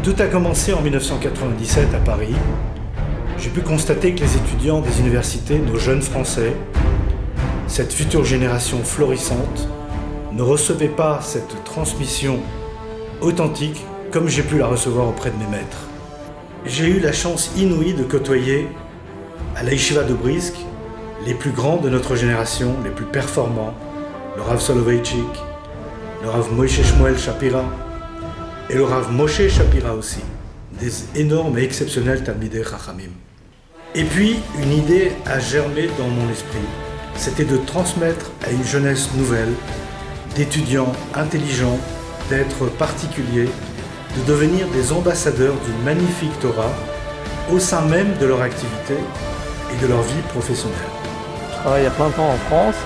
Tout a commencé en 1997 à Paris. J'ai pu constater que les étudiants des universités, nos jeunes Français, cette future génération florissante, ne recevaient pas cette transmission authentique comme j'ai pu la recevoir auprès de mes maîtres. J'ai eu la chance inouïe de côtoyer à la Yeshiva de Brisk les plus grands de notre génération, les plus performants, le Rav Soloveitchik, le Rav Moshe Shmuel Shapira et le Rav Moshe Shapira aussi, des énormes et exceptionnels Talmidei Chachamim. Et puis, une idée a germé dans mon esprit, c'était de transmettre à une jeunesse nouvelle, d'étudiants intelligents, d'êtres particuliers, de devenir des ambassadeurs d'une magnifique Torah au sein même de leur activité et de leur vie professionnelle. Je travaille à plein temps en France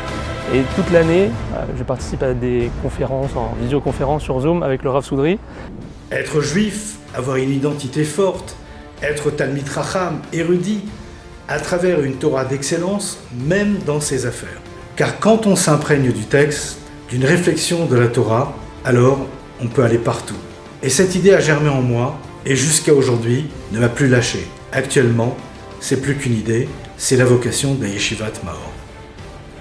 et toute l'année, je participe à des conférences, en visioconférence sur Zoom avec le Rav Soudry. Être juif, avoir une identité forte, être Talmid Chacham, érudit, à travers une Torah d'excellence, même dans ses affaires. Car quand on s'imprègne du texte, d'une réflexion de la Torah, alors on peut aller partout. Et cette idée a germé en moi, et jusqu'à aujourd'hui, ne m'a plus lâché. Actuellement, c'est plus qu'une idée, c'est la vocation de la Yeshivat Maor.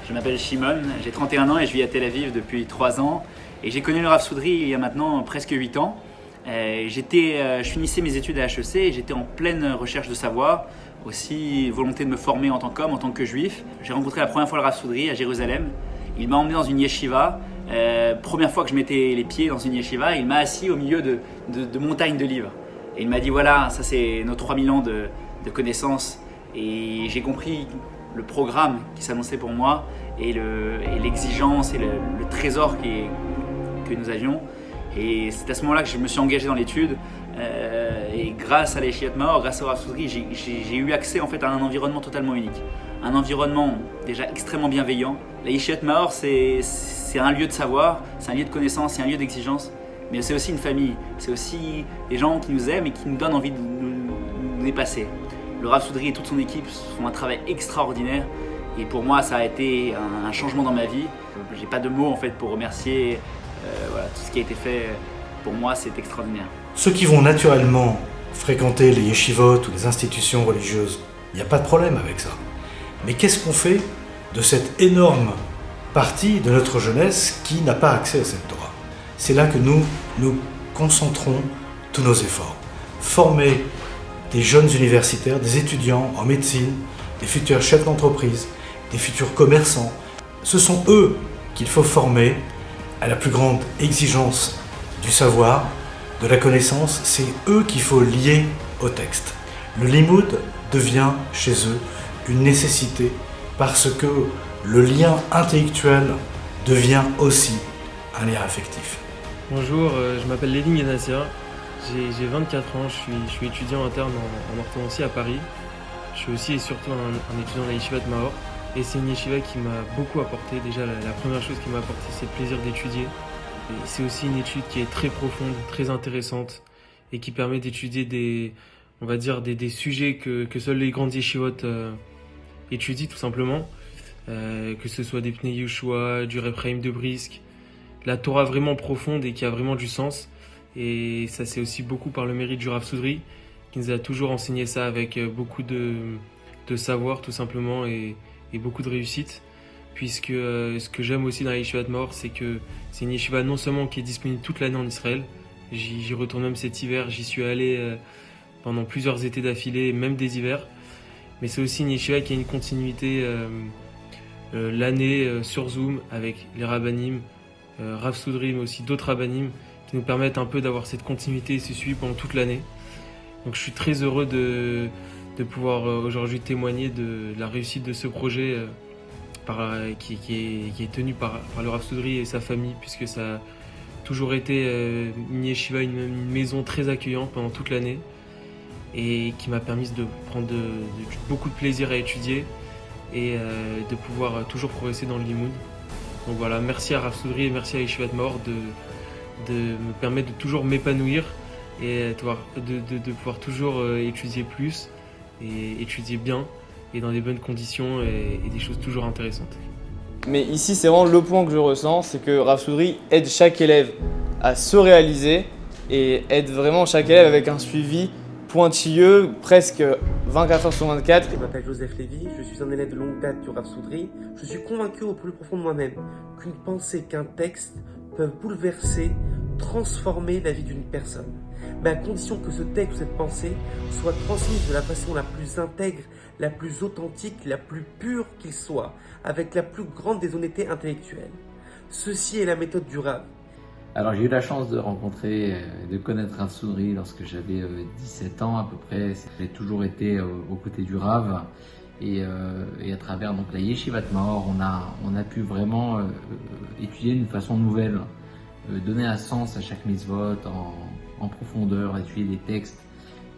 Je m'appelle Shimon, j'ai 31 ans et je vis à Tel Aviv depuis 3 ans. Et j'ai connu le Rav Soudry il y a maintenant presque 8 ans. Je finissais mes études à HEC et j'étais en pleine recherche de savoir, aussi volonté de me former en tant qu'homme, en tant que juif. J'ai rencontré la première fois le Rav Soudry à Jérusalem. Il m'a emmené dans une yeshiva. Première fois que je mettais les pieds dans une yeshiva, il m'a assis au milieu de montagnes de livres. Et il m'a dit voilà, ça c'est nos 3000 ans de connaissances. Et j'ai compris le programme qui s'annonçait pour moi et l'exigence et le trésor que nous avions. Et c'est à ce moment-là que je me suis engagé dans l'étude. Et grâce à la Yeshivat Maor, grâce au Rav Soudry, j'ai eu accès en fait à un environnement totalement unique. Un environnement déjà extrêmement bienveillant. La Yeshivat Maor, c'est un lieu de savoir, c'est un lieu de connaissance, c'est un lieu d'exigence. Mais c'est aussi une famille, c'est aussi des gens qui nous aiment et qui nous donnent envie de nous dépasser. Le Rav Soudry et toute son équipe font un travail extraordinaire. Et pour moi, ça a été un changement dans ma vie. J'ai pas de mots en fait pour remercier tout ce qui a été fait. Pour moi, c'est extraordinaire. Ceux qui vont naturellement fréquenter les yeshivot ou les institutions religieuses, il n'y a pas de problème avec ça. Mais qu'est-ce qu'on fait de cette énorme partie de notre jeunesse qui n'a pas accès à cette Torah? C'est là que nous concentrons tous nos efforts. Former des jeunes universitaires, des étudiants en médecine, des futurs chefs d'entreprise, des futurs commerçants. Ce sont eux qu'il faut former à la plus grande exigence du savoir, de la connaissance. C'est eux qu'il faut lier au texte. Le limoud devient chez eux une nécessité parce que le lien intellectuel devient aussi un lien affectif. Bonjour, je m'appelle Léline Yanassia, j'ai 24 ans, je suis étudiant interne en orthodontie à Paris. Je suis aussi et surtout un étudiant de la Yeshivat Maor. Et c'est une yeshiva qui m'a beaucoup apporté. Déjà, la première chose qui m'a apporté, c'est le plaisir d'étudier. Et c'est aussi une étude qui est très profonde, très intéressante et qui permet d'étudier des sujets que seuls les grandes yeshivot étudient tout simplement. Que ce soit des Pnei Yehoshua, du Reb Chaim de Brisk, la Torah vraiment profonde et qui a vraiment du sens. Et ça, c'est aussi beaucoup par le mérite du Rav Soudry, qui nous a toujours enseigné ça avec beaucoup de savoir tout simplement et beaucoup de réussite. Puisque ce que j'aime aussi dans la Yeshivat Maor, c'est que c'est une yeshiva non seulement qui est disponible toute l'année en Israël, j'y retourne même cet hiver, j'y suis allé pendant plusieurs étés d'affilée, même des hivers, mais c'est aussi une yeshiva qui a une continuité l'année sur Zoom avec les rabbanim, Rav Soudry, mais aussi d'autres rabbanim qui nous permettent un peu d'avoir cette continuité et ce suivi pendant toute l'année. Donc je suis très heureux de pouvoir aujourd'hui témoigner de la réussite de ce projet qui est tenu par le Rav Soudry et sa famille, puisque ça a toujours été une yeshiva, une maison très accueillante pendant toute l'année et qui m'a permis de prendre beaucoup de plaisir à étudier et de pouvoir toujours progresser dans le limoud. Donc voilà, merci à Rav Soudry et merci à Yeshivat Maor de me permettre de toujours m'épanouir et de pouvoir toujours étudier plus et étudier bien et dans des bonnes conditions et des choses toujours intéressantes. Mais ici, c'est vraiment le point que je ressens, c'est que Rav Soudry aide chaque élève à se réaliser et être vraiment chaque élève avec un suivi pointilleux, presque 24 heures sur 24. Je m'appelle Joseph Lévy, je suis un élève de longue date du Rav Soudry. Je suis convaincu au plus profond de moi-même qu'une pensée, qu'un texte peuvent bouleverser, transformer la vie d'une personne. Mais à condition que ce texte ou cette pensée soit transmise de la façon la plus intègre, la plus authentique, la plus pure qu'il soit, avec la plus grande des honnêtetés intellectuelles. Ceci est la méthode du Rav. Alors j'ai eu la chance de rencontrer, de connaître Rav Soudry lorsque j'avais 17 ans à peu près. J'ai toujours été aux côtés du Rav et à travers donc la Yeshivat Maor, on a pu vraiment étudier d'une façon nouvelle, donner un sens à chaque mitzvot en profondeur, étudier des textes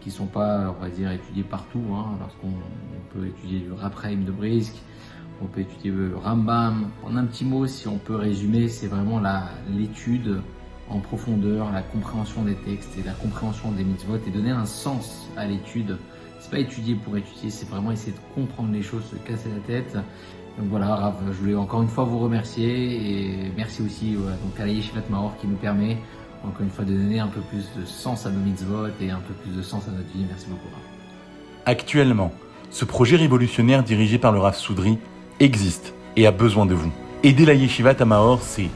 qui sont pas, on va dire, étudiés partout. Lorsqu'on peut étudier le Rav Chaim de Brisk, on peut étudier le Rambam. En un petit mot, si on peut résumer, c'est vraiment l'étude en profondeur, la compréhension des textes et la compréhension des mitzvot et donner un sens à l'étude. C'est pas étudier pour étudier, c'est vraiment essayer de comprendre les choses, se casser la tête. Donc voilà, Rav, je voulais encore une fois vous remercier et merci aussi donc à la Yeshivat Maor qui nous permet encore une fois de donner un peu plus de sens à nos mitzvot et un peu plus de sens à notre vie. Merci beaucoup, Rav. Actuellement, ce projet révolutionnaire dirigé par le Rav Soudry existe et a besoin de vous. Aider la Yeshivat à Maor, c'est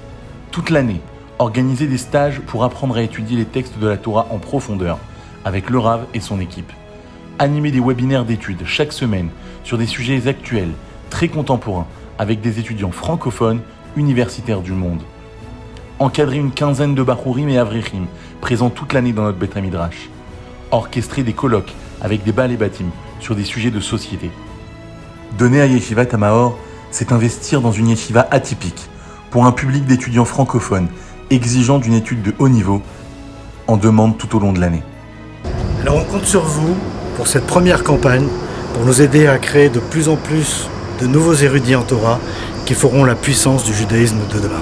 toute l'année organiser des stages pour apprendre à étudier les textes de la Torah en profondeur avec le Rav et son équipe. Animer des webinaires d'études chaque semaine sur des sujets actuels, très contemporains, avec des étudiants francophones, universitaires du monde. Encadrer une quinzaine de Bachurim et Avrichim présents toute l'année dans notre Beth Midrash. Orchestrer des colloques avec des Baalei Batim sur des sujets de société. Donner à Yeshivat à Maor, c'est investir dans une yeshiva atypique, pour un public d'étudiants francophones, exigeant d'une étude de haut niveau, en demande tout au long de l'année. Alors on compte sur vous pour cette première campagne, pour nous aider à créer de plus en plus de nouveaux érudits en Torah qui feront la puissance du judaïsme de demain.